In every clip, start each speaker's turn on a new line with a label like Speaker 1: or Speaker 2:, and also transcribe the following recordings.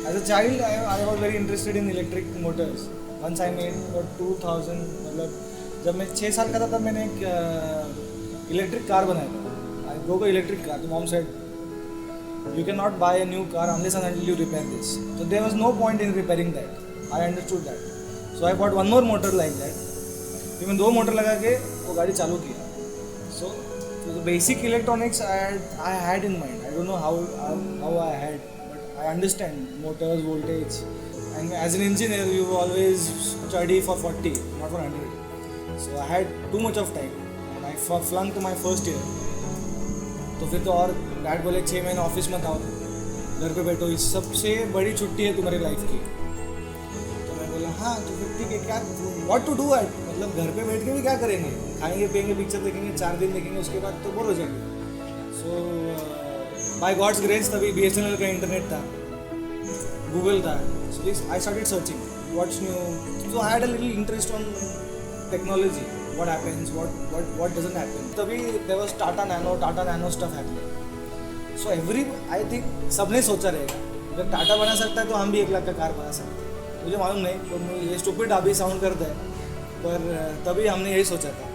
Speaker 1: As a child, I was very interested in electric motors. Once I made 2000, मतलब जब मैं 6 साल का था तब मैंने एक इलेक्ट्रिक कार बनाया था. I go electric car. The mom said, you cannot buy a new car unless and until you repair this. So there was no point in repairing that. I understood that. So I bought one more motor like that. फिर मैं 2 motor लगा के वो गाड़ी चालू किया. So the basic electronics I had in mind. I don't know how I had. I understand motors, voltage, and as an engineer, you always study for 40, not for 100. So I had too much of time, and I flunked my first year. तो फिर तो और dad बोले 6 महीने office में था, घर पे बैठो, इस सबसे बड़ी छुट्टी है तुम्हारी लाइफ की. तो मैं बोला हाँ तो फिर ठीक है, क्या व्हाट टू डू एट, मतलब घर पे बैठ के भी क्या करेंगे, खाएंगे पियेंगे पिक्चर देखेंगे 4 दिन देखेंगे, उसके बाद तो बोर हो जाएंगे. सो बाय गॉड्स ग्रेस तभी BSNL का इंटरनेट था, गूगल था. So I started searching what's new. So I had a little interest on technology, what happens, what doesn't happen. तभी there was Tata Nano stuff happening. So I think सबने सोचा रहेगा अगर टाटा बना सकता है तो हम भी 1 लाख का कार बना सकते हैं. मुझे मालूम नहीं, तो ये स्टूपिड अभी साउंड करता है, पर तभी हमने यही सोचा था.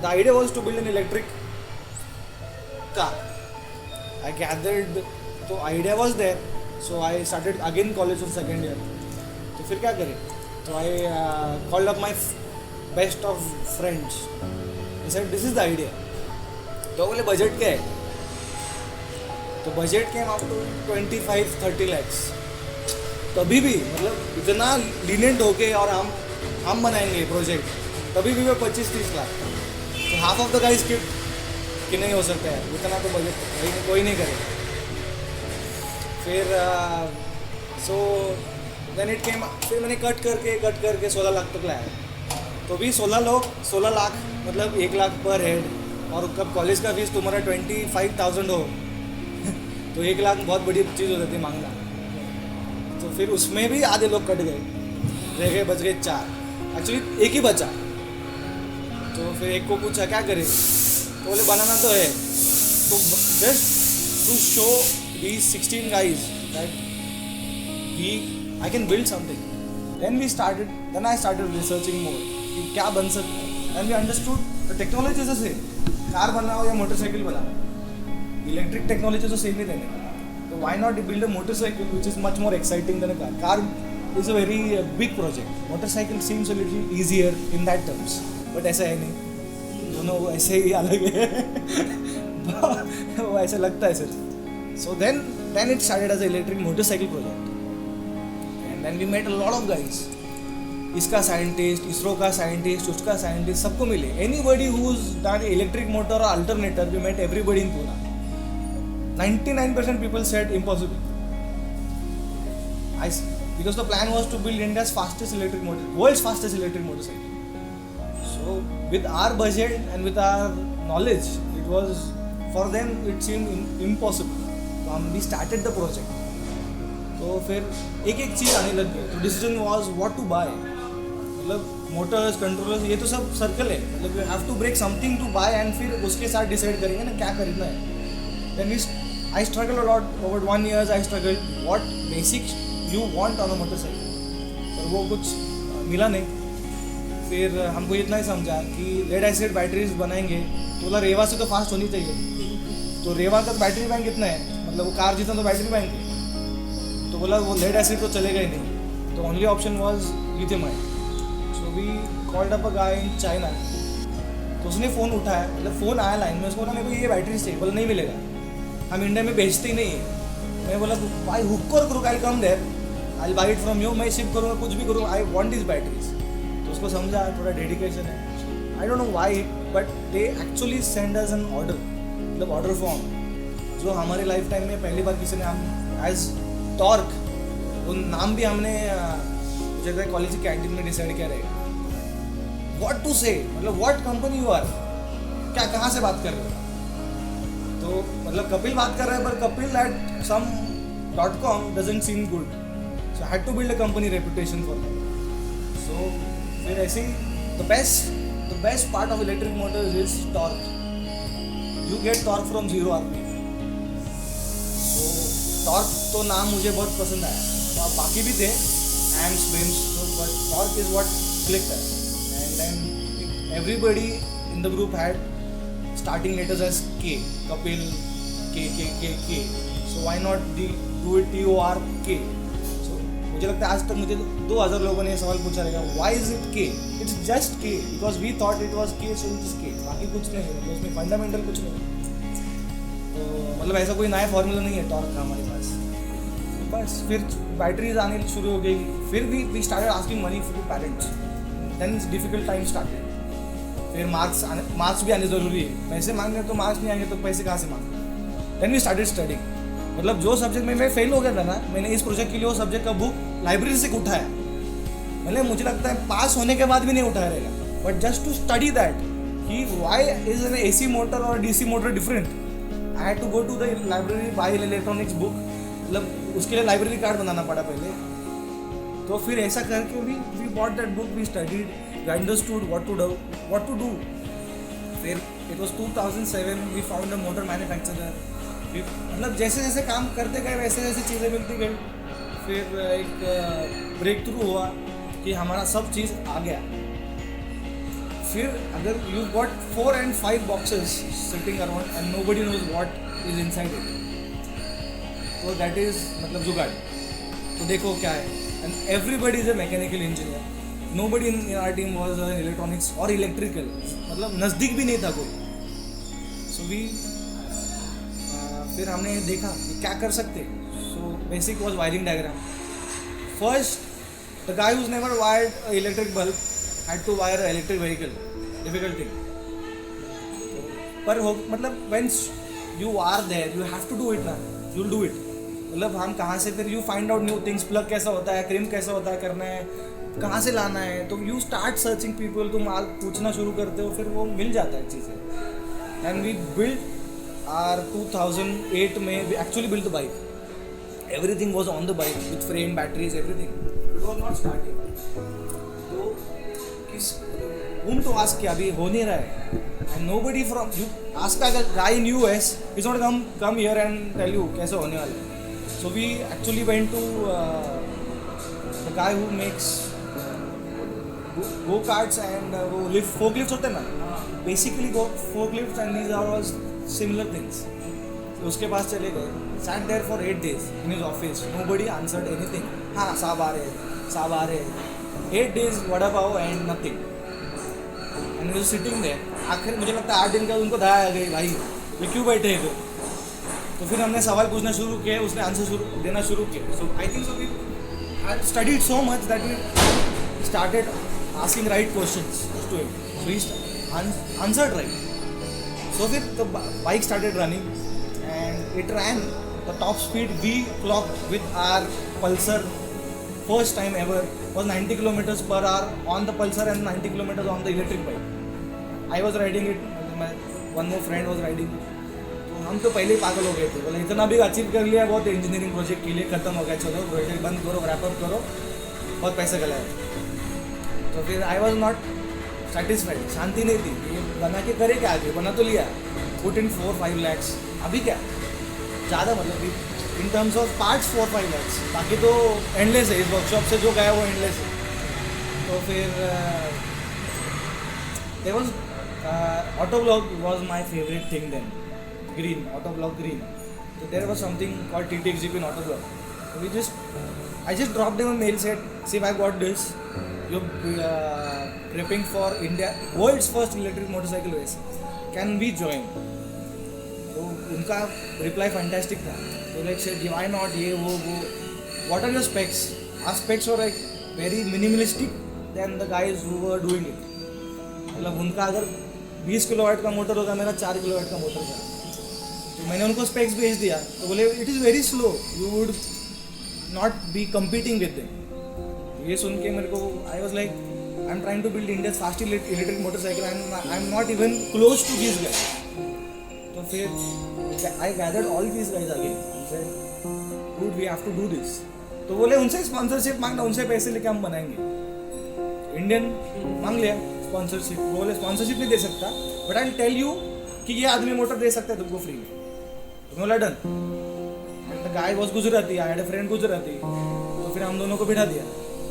Speaker 1: The idea was to build an electric car. I gathered, तो idea was there. So I started again college on second year. तो फिर क्या करें, तो I called up my best of friends. He said this is the idea. तो बोले budget क्या है, तो बजट के अप टू 25-30 lakhs. तभी भी मतलब इतना लीनेंट हो के और हम बनाएंगे प्रोजेक्ट, तभी भी वो 25-30 लाख. तो half of the guys skip कि नहीं हो सकता है, इतना तो बजट कोई नहीं करेगा. फिर सो देन इट केम, फिर मैंने कट करके 16 लाख तक लाया. तो भी 16 लाख मतलब 1 लाख पर हेड. और कब कॉलेज का फीस तुम्हारा 25,000 हो तो 1 लाख बहुत बड़ी चीज़ हो जाती है मांगना. तो फिर उसमें भी आधे लोग कट गए, रह गए, बच गए 4. एक्चुअली एक ही बचा. तो फिर एक को पूछा क्या करें, तो बोले बनाना तो है, तो just to show these 16 guys that I can build something. Then I started researching more कि क्या बन सकता है. And we understood the technology is the same. Car बनाओ या मोटरसाइकिल बनाओ, इलेक्ट्रिक टेक्नोलॉजी तो सेम ही रहने वाला. तो why not build a motorcycle which is much more exciting than a car? Car is a very big project. Motorcycle seems a little easier in that terms. But ऐसा है नहीं, दोनों ऐसे ही अलग है. वो ऐसा लगता है sir. So then it started as an electric motorcycle project. And then we met a lot of guys. इसका साइंटिस्ट, इसरो का साइंटिस्ट, उसका साइंटिस्ट, सबको मिले. Anybody who's done electric motor or alternator, we met everybody in Pune. 99% people said impossible. Because the plan was to build India's fastest electric motor, world's fastest electric motorcycle. So with our budget and with our knowledge, it was, for them it seemed impossible. तो हम भी started the project. तो फिर एक चीज़ आने लग गई. तो decision was what to buy. मतलब मोटर्स, कंट्रोलर्स, ये तो सब सर्कल है, मतलब you have to break something to buy, and फिर उसके साथ डिसाइड करेंगे ना क्या खरीदना है. Then I struggle a lot over 1 year. I struggle what basic you want on a motorcycle, पर वो कुछ मिला नहीं. फिर हमको इतना ही समझा कि लेड एसिड बैटरीज बनाएंगे, तो बोला रेवा से तो फास्ट होनी चाहिए. तो रेवा का बैटरी बैंक कितना है, मतलब वो कार जितना तो बैटरी बैंक है. तो बोला वो लेड एसिड तो चलेगा ही नहीं. तो only option was lithium ion. So we called up a guy in China. तो उसने फ़ोन उठाया, मतलब फ़ोन आया लाइन में, उसको बोला मेरे को ये बैटरी चाहिए. बोला नहीं मिलेगा, हम इंडिया में बेचते ही नहीं है. मैं बोला भाई हुक करो, I come there, I buy it from you, मैं शिप करूँगा, कुछ भी करूँगा, आई वॉन्ट दिस बैटरीज. तो उसको समझा थोड़ा डेडिकेशन है. I don't know why, but they actually send us an order, मतलब ऑर्डर फॉर्म, जो हमारे लाइफ टाइम में पहली बार किसी ने, हम एज टॉर्क, वो नाम भी हमने मुझे कॉलेज की कैंटीन में डिसाइड किया रहेगा. व्हाट टू से, मतलब व्हाट कंपनी यू आर, क्या कहाँ से बात कर रहे हो. तो मतलब कपिल बात कर रहा है, पर Kapil at some.com doesn't seem good. So I had to build a company reputation for that. So फिर ऐसे ही the best part of electric motors is torque. You get torque from 0 RPM. तो टॉर्क तो नाम मुझे बहुत पसंद आया. बाकी भी थे एम्स बिम्स, but torque is what clicked. And then everybody in the group had starting letters as K, Kapil, K. So why not do it TORK? So मुझे लगता है आज तक मुझे 2000 लोगों ने ये सवाल पूछा रहेगा, why is it K? It's just K because we thought it was K, so it is K. बाकी कुछ नहीं है, उसमें फंडामेंटल कुछ नहीं. तो मतलब ऐसा कोई नया फॉर्मूला नहीं है टॉर्क का हमारे पास. बस फिर बैटरीज आने शुरू हो गई. फिर we started asking money from parents. Then difficult time started. फिर मार्क्स भी आने ज़रूरी है. पैसे मांगने तो मार्क्स नहीं आएंगे तो पैसे कहाँ से मांगेंगे. Then we started studying. मतलब जो सब्जेक्ट में मैं फेल हो गया था ना, मैंने इस प्रोजेक्ट के लिए वो सब्जेक्ट का बुक लाइब्रेरी से उठाया. मतलब मुझे लगता है पास होने के बाद भी नहीं उठाया रहेगा, but just to study that कि why is an AC motor और DC motor different. I had to go to the library buy electronics book. मतलब उसके लिए लाइब्रेरी कार्ड बनाना पड़ा पहले. तो फिर ऐसा करके we bought that book, we studied, we understood what to do. फिर it was 2007, we found a motor manufacturer. मतलब जैसे जैसे काम करते गए वैसे वैसे चीज़ें मिलती गई. फिर एक ब्रेक थ्रू हुआ कि हमारा सब चीज़ आ गया. फिर अगर you got 4 and 5 boxes sitting around and nobody knows what is inside it, तो that is मतलब जुगाड़. तो देखो क्या है. And everybody is a mechanical engineer. Nobody in our team was electronics or electrical. मतलब नज़दीक भी नहीं था कोई. So we फिर हमने देखा कि क्या कर सकते. So basic was wiring diagram. First, the guy who's never wired an electric bulb had to wire an electric vehicle. Difficult thing. पर हो मतलब when you are there, you have to do it ना. You'll do it. मतलब हम कहाँ से फिर you find out new things. Plug कैसा होता है, क्रिम कैसा होता है करना है, कहाँ से लाना है. तो यू स्टार्ट सर्चिंग पीपल. तुम माल पूछना शुरू करते हो, फिर वो मिल जाता है चीज़ें. एंड वी बिल्ड आर 2008 में we actually build the bike. Everything was on the bike with frame, batteries, everything. It was not starting. तो किस whom to ask क्या अभी हो नहीं रहा है. And nobody from you ask a guy in US is not come here and tell you कैसे होने वाला है. So we actually went to the guy who makes go karts and वो lift fork lifts होते हैं ना, basically go fork lifts and these are all similar things. तो उसके पास चले गए, sat there for 8 days in his office. Nobody answered anything. हाँ साहब आ रहे 8 days vada pav and nothing. And he was sitting there. आखिर मुझे लगता है 8 दिन का उनको दया आ गई, भाई ये क्यों बैठे हैं. तो फिर हमने सवाल पूछना शुरू किए, उसने आंसर देना शुरू किया. So I think so we had studied so much that we started asking right questions to him. So he answered right. So then the bike started running and it ran. The top speed we clocked with our Pulsar first time ever was 90 kilometers per hour on the Pulsar and 90 kilometers on the electric bike. I was riding it, my one more friend was riding it. तो हम तो पहले ही पागल हो गए थे. बोले इतना भी अचीव कर लिया, बहुत इंजीनियरिंग प्रोजेक्ट के लिए ख़त्म हो गया, चलो प्रोजेक्ट बंद करो, रैपअप करो, बहुत पैसे गलाए. तो फिर आई वॉज नॉट सेटिस्फाइड. शांति नहीं थी. ये बना के करे क्या, आगे बना तो लिया, पुट इन 4-5 lakhs. अभी क्या ज़्यादा मतलब इन टर्म्स ऑफ पार्ट्स 4-5 lakhs. बाकी तो एंडलेस है. इस वर्कशॉप से जो गया वो एंडलेस है. तो फिर there was autoblock was my favourite thing then. Green autoblock green. So there was something called TTXGP in Autoblog. I just dropped him a mail, said, see, I got this. You're prepping for India world's first electric motorcycle race. Can we join? तो उनका reply fantastic था. So like said, why not? ये वो. What are your specs? Our specs were like very minimalistic than the guys who were doing it. मतलब उनका अगर 20 kilowatt का motor होगा, मेरा 4 किलोवाट का मोटर था. तो मैंने उनको स्पेक्स भेज दिया. तो बोले it is very slow, you would not be competing with them. ये सुन के मेरे को I was like I am trying to build India fast electric motorcycle and I am not even close to this guys. तो फिर I gathered all this guys again, dude we have to do this. तो बोले उनसे sponsorship मांगना, उनसे पैसे लेके हम बनाएंगे. इंडियन मांग लिया स्पॉन्सरशिप. बोले स्पॉन्सरशिप नहीं दे सकता, बट आई टेल यू कि ये आदमी मोटर दे सकता है तुमको फ्री में। तो बोला done. And guy was Gujarati, I had a friend Gujarati, तो फिर हम दोनों को बिठा दिया,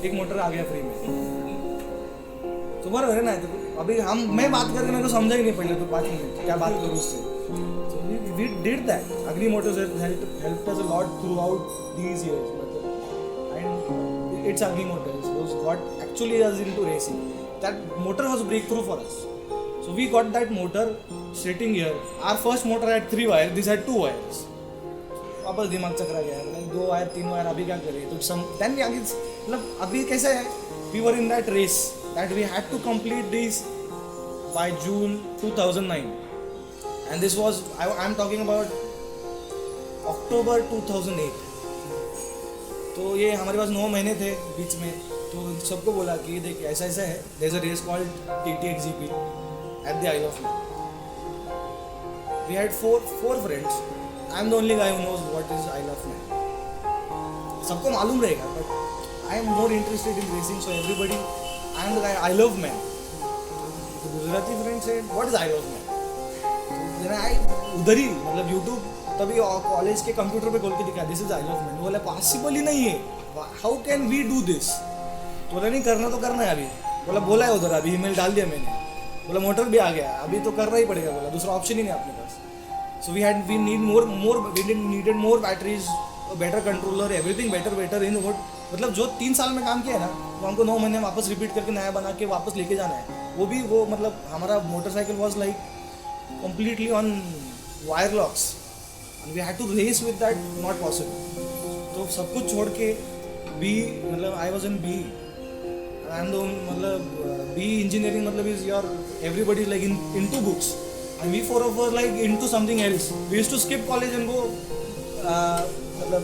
Speaker 1: एक मोटर आ गया फ्री में। तो बराबर है ना। तो अभी मैं बात करके मेरे को समझा ही नहीं पहले तो 5 मिनट क्या बात करूँ उससे। So we did that. Agri Motors helped us a lot throughout these years. And it's Agri Motors was what actually us into racing. That motor was a breakthrough for us. So we got that motor sitting here. Our first motor had 3 wires. This had 2 wires. वापस दिमाग चकरा गया, मतलब 2 wire 3 wire अभी क्या करें। तो some then मतलब अभी कैसा है, we were in that race that we had to complete this by June 2009. And this was, I'm talking about October 2008. तो ये हमारे पास 9 महीने थे बीच में। तो सबको बोला कि देख ऐसा ऐसा है, there's a race called TTXGP at the Isle of Man. We had four friends. I'm the only guy who knows what is Isle of Man. सबको मालूम रहेगा, but I am more interested in racing, so everybody, I am the guy, I love man. The Gujarati friend said, what is Isle of Man? उधर ही मतलब YouTube तभी college के computer पे खोल के दिखा, this is Isle of Man. बोला possible ही नहीं है, how can we do this. तो बोला नहीं करना तो करना है अभी। बोला है उधर, अभी ईमेल डाल दिया मैंने। बोला मोटर भी आ गया, अभी तो करना ही पड़ेगा। बोला दूसरा ऑप्शन ही नहीं अपने पास। So we needed more batteries, better controller, everything better in vote. मतलब जो 3 साल में काम किया है ना, वो हमको 9 महीने वापस रिपीट करके नया बना के वापस लेके जाना है। वो मतलब हमारा motorcycle was like completely on wire locks and we had to race with that, not possible. तो सब कुछ छोड़ के B, मतलब I was in B and मतलब B engineering मतलब is your everybody is like into books and we 4 of us like into something else. We used to skip college and go मतलब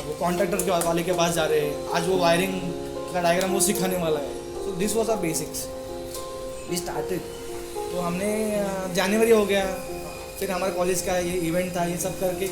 Speaker 1: वो कॉन्ट्रैक्टर वाले के पास जा रहे हैं, आज वो वायरिंग का डायग्राम वो सिखाने वाला है। So this was our basics. We started. तो हमने जनवरी हो गया, फिर हमारे कॉलेज का ये इवेंट था, ये सब करके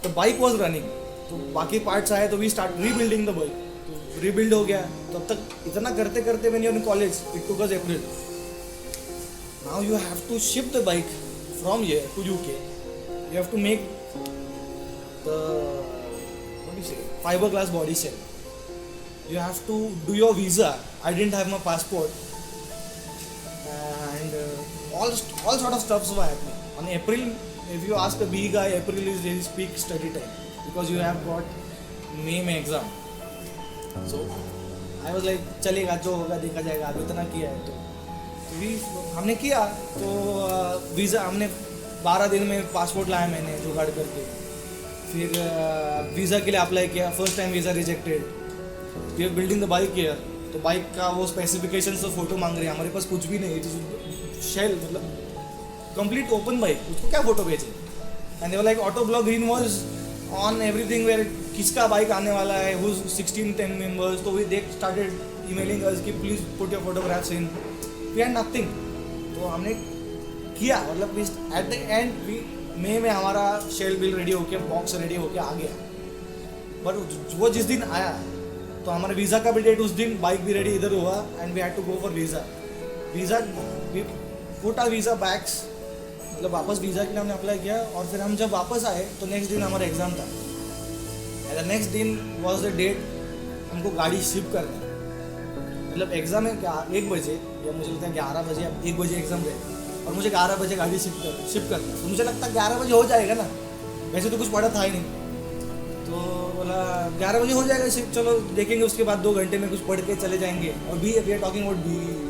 Speaker 1: तो बाइक वॉज रनिंग, तो बाकी पार्ट्स आए तो we start rebuilding the bike. तो रीबिल्ड हो गया, तो अब तक इतना करते करते मैंने अपने college it took us April. Now you have to ship the bike from here to UK, you have to make the what you say fibreglass body shell, you have to do your visa. I didn't have my passport and all sort of stuffs were happening. On April, if you ask a B guy, April is his peak study time because you have got May में exam. So I was like चलेगा जो होगा देखा जाएगा, अब इतना किया है तो हमने किया। तो वीज़ा हमने 12 दिन में पासपोर्ट लाया मैंने जुगाड़ करके, फिर वीज़ा के लिए अप्लाई किया। First time visa rejected. We are building the bike here, तो बाइक का वो स्पेसिफिकेशन से फोटो मांग रहे हैं, हमारे पास कुछ भी नहीं, इट इज शेल, मतलब कंप्लीट ओपन बाइक, उसको क्या फोटो भेजे। And like auto blog green was on everything where किसका बाइक आने वाला है, हुज 16-10 मेंबर्स। तो we they started emailing us कि please put your photographs in, we had nothing. तो हमने किया, मतलब एट द एंड मई में हमारा शेल बिल रेडी होके, बॉक्स रेडी होके आ गया। बट वो जिस दिन आया तो हमारा वीज़ा का भी डेट उस दिन, बाइक भी रेडी इधर हुआ and we had to go for visa. We put our visa bags, मतलब वापस वीज़ा के लिए हमने अप्लाई किया। और फिर हम जब वापस आए तो नेक्स्ट दिन हमारा एग्ज़ाम था। एंड द नेक्स्ट दिन वॉज द डेट हमको गाड़ी शिप करना है। मतलब एग्ज़ाम है क्या 1 बजे, या मुझे लगता है 11 बजे या 1 बजे एग्ज़ाम है, और मुझे 11 बजे गाड़ी शिप करना है। तो मुझे लगता है 11 बजे हो जाएगा ना, वैसे तो कुछ पढ़ा था ही नहीं। तो बोला 11 बजे हो जाएगा शिफ्ट, चलो देखेंगे, उसके बाद 2 घंटे में कुछ पढ़ के चले जाएंगे। और we are talking about B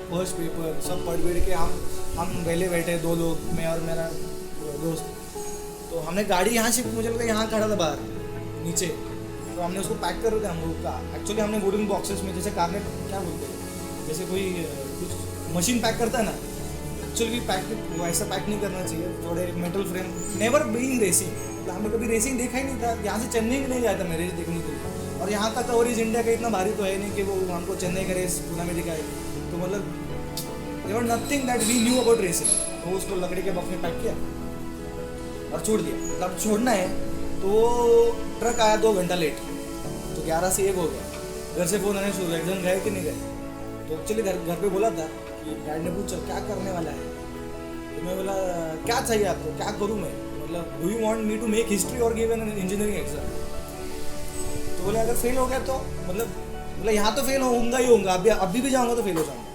Speaker 1: first paper, सब पढ़ के हम पहले बैठे 2 लोग, मैं और मेरा दोस्त। तो हमने गाड़ी यहाँ शिफ्ट, मुझे लगता है यहाँ खड़ा था बाहर नीचे, तो हमने उसको पैक कर रहे थे हम लोग का। एक्चुअली हमने वुडन बॉक्सेस में, जैसे कारनेट क्या बोलते हैं, जैसे कोई कुछ मशीन पैक करता है ना, एक्चुअली पैक वैसा पैक नहीं करना चाहिए, थोड़े metal frame. Never being racing, हमने कभी रेसिंग देखा ही नहीं था। यहाँ से चेन्नई नहीं गया था मैं रेस देखने के लिए, और यहाँ का कवरेज इंडिया का इतना भारी तो है नहीं कि वो हमको चेन्नई का रेस पूना में दिखाए। तो मतलब there nothing that we knew about racing. तो उसको लकड़ी के बॉक्स में पैक किया और छोड़ दिया। मतलब छोड़ना है तो ट्रक आया 2 घंटा लेट, तो 11 से 1 हो गया। घर से फ़ोन आने शुरू, एग्जाम गए कि नहीं गए। तो एक्चुअली घर पे बोला था कि डैड ने पूछा क्या करने वाला है, तो मैं बोला क्या चाहिए आपको, क्या करूँ मैं, मतलब do you want me to make history और गिव एन इंजीनियरिंग एग्जाम। तो बोले अगर फेल हो गया तो मतलब यहाँ तो फेल होऊंगा ही होऊंगा, अभी भी जाऊँगा तो फेल हो जाऊँगा।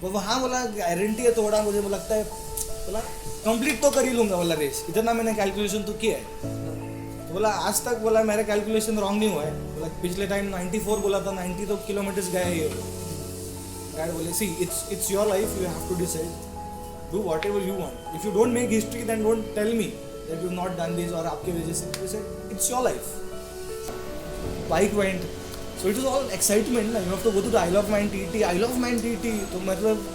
Speaker 1: वो वहाँ बोला गारंटी है थोड़ा, मुझे लगता है बोला कंप्लीट तो कर ही लूँगा, बोला रेस इतना मैंने कैलकुलेशन तो किया है। तो बोला आज तक बोला मेरा कैलकुलेशन रॉन्ग नहीं हुआ है, बोला पिछले टाइम 94 बोला था, 90 तो किलोमीटर्स गए ही। गाइड बोले see it's your life, you have to decide, do whatever you want, if you don't make history then don't tell me that you not done this और आपके वजह से it's your life. Bike went, so it is all excitement ना, you have to go to the Isle of Man TT, Isle of Man TT. तो मतलब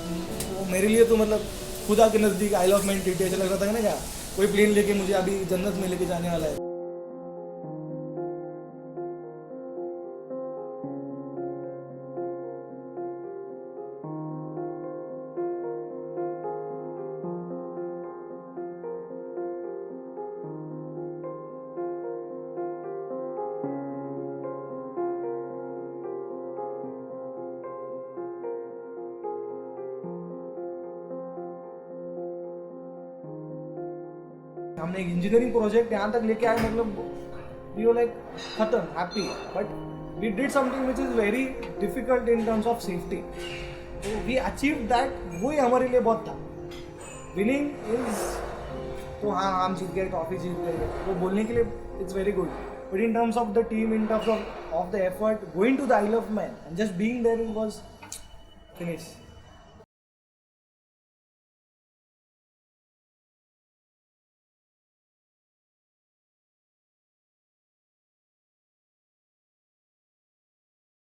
Speaker 1: वो मेरे लिए तो मतलब खुदा के नज़दीक आइल ऑफ मैन टीटी ऐसा लग रहा था ना क्या कोई प्लेन लेके मुझे अभी जन्नत में लेके जाने वाला है। हमने एक इंजीनियरिंग प्रोजेक्ट यहाँ तक लेके आए, मतलब वी वर लाइक खत्म happy, but we did something which is very difficult in terms of safety. तो वी अचीव दैट, वही हमारे लिए बहुत था। विनिंग इज तो हाँ हम जीत गए, ट्रॉफी जीत गए, वो बोलने के लिए it's very good, but in terms of the team, in terms of the effort, going to the Isle of Man and just being there, it was finish.